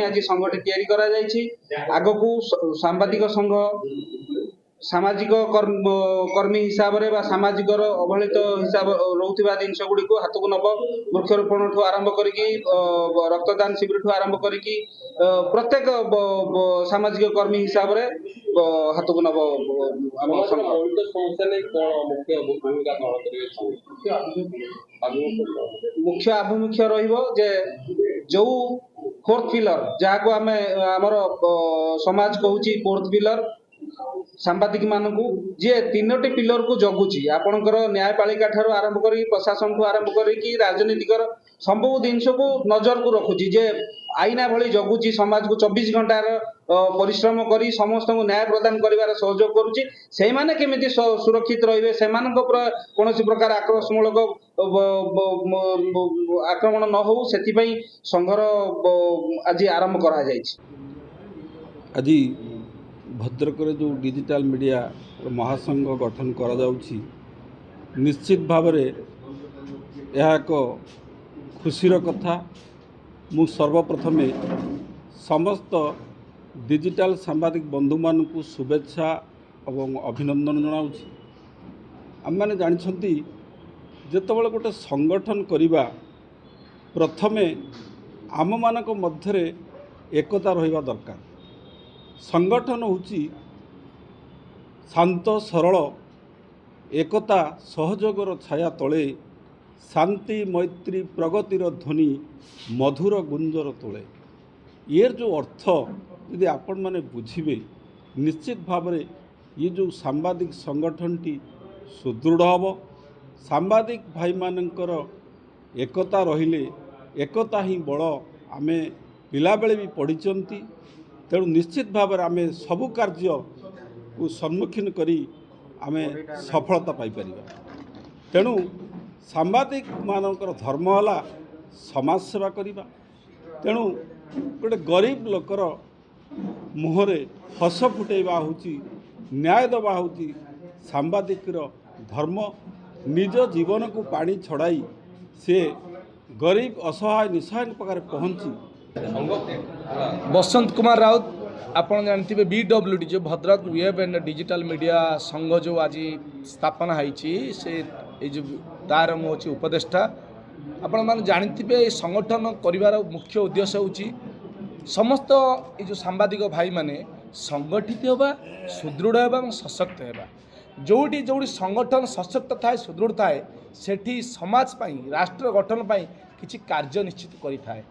आज संघटी तैयारी करा जायछि। आगकू सांबादिक संघ सामाजिक कर्मी हिसाब रे सामाजिक अवहेलित हिसाब रोथिबा जिनस गुडी को हाथ को नब वृक्षरोपण ठू आरंभ करिकी रक्तदान शिविर ठू आरंभ करिकी प्रत्येक सामाजिक कर्मी हिसाब रे हाथ को नब मुख्य आभिमुख्य रहिबो जे जो फोर्थ पिलर जहाँ को आम आमर समाज कहूँ फोर्थ पिलर सांबादिक मानू जी तीनोटी पिलर को जगुची आपणकर न्यायपालिका ठार आरंभ कर प्रशासन ठू आरंभ कर राजनीतिकर सब जिनस को नजर को रखुची जे आईना भली जगुची समाज को 24 घंटार परिश्रम करी समस्त को न्याय प्रदान कर सहयोग करुच्ची से माने केमिति सुरक्षित रहिबे सेमानक कौन प्रकार आक्रोशमूलक आक्रमण न हो से संघर आज आरंभ करा जायछि। आज भद्रक जो डिजिटल मीडिया महासंघ गठन करा जाउछि निश्चित भाव में यह एक खुशीर कथा। मु सर्वप्रथम समस्त डिजिटल सांबादिक बंधु मानू शुभेच्छा और अभिनंदन जनाऊँगी। आम मैंने जानते जितेबाला गोटे संगठन करवा प्रथमे आम मानक मध्य एकता रहिबा दरकार। संगठन होची शांत सरल एकता सहयोगर छाया तले शांति मैत्री प्रगतिर ध्वनि मधुर गुंजर तले ये जो अर्थ यदि आपण माने बुझिबे निश्चित भाव में ये जो सांबादिक संगठनटी सुदृढ़ हम। सांबादिक भाई मानकर एकता रहिले एकता ही बड़ आमे पिला बेले भी पढ़ी तेणु निश्चित भाव में आमे सबु कार्य को सम्मुखीन करी आमे सफलता पाई परिबा। तेणु सांबादिक मानकर धर्म है समाज सेवा करिबा। तेणु गोटे गरीब लोकर मुहरे हस फुटेबा होची न्याय दबा होची सांबादिकर धर्म। निज जीवन को पानी छड़ाई से गरीब असहाय निसहाय पाखे पहुँची। बसंत कुमार राउत आपन जानते BWD जो Bhadrak web and digital media संघ जो आज स्थापना होती से जो तार मुझे उपदेष्टा आपण मैंने जानते संगठन कर मुख्य उद्देश्य होची समस्त ये जो सांबादिक भाई माने संगठित होगा सुदृढ़ एवं सशक्त होगा। जोटी जोटी संगठन सशक्त थाए सुदृढ़ थाए सेठी समाज पाई राष्ट्र गठन पाई किछि कार्य निश्चित करि थाए।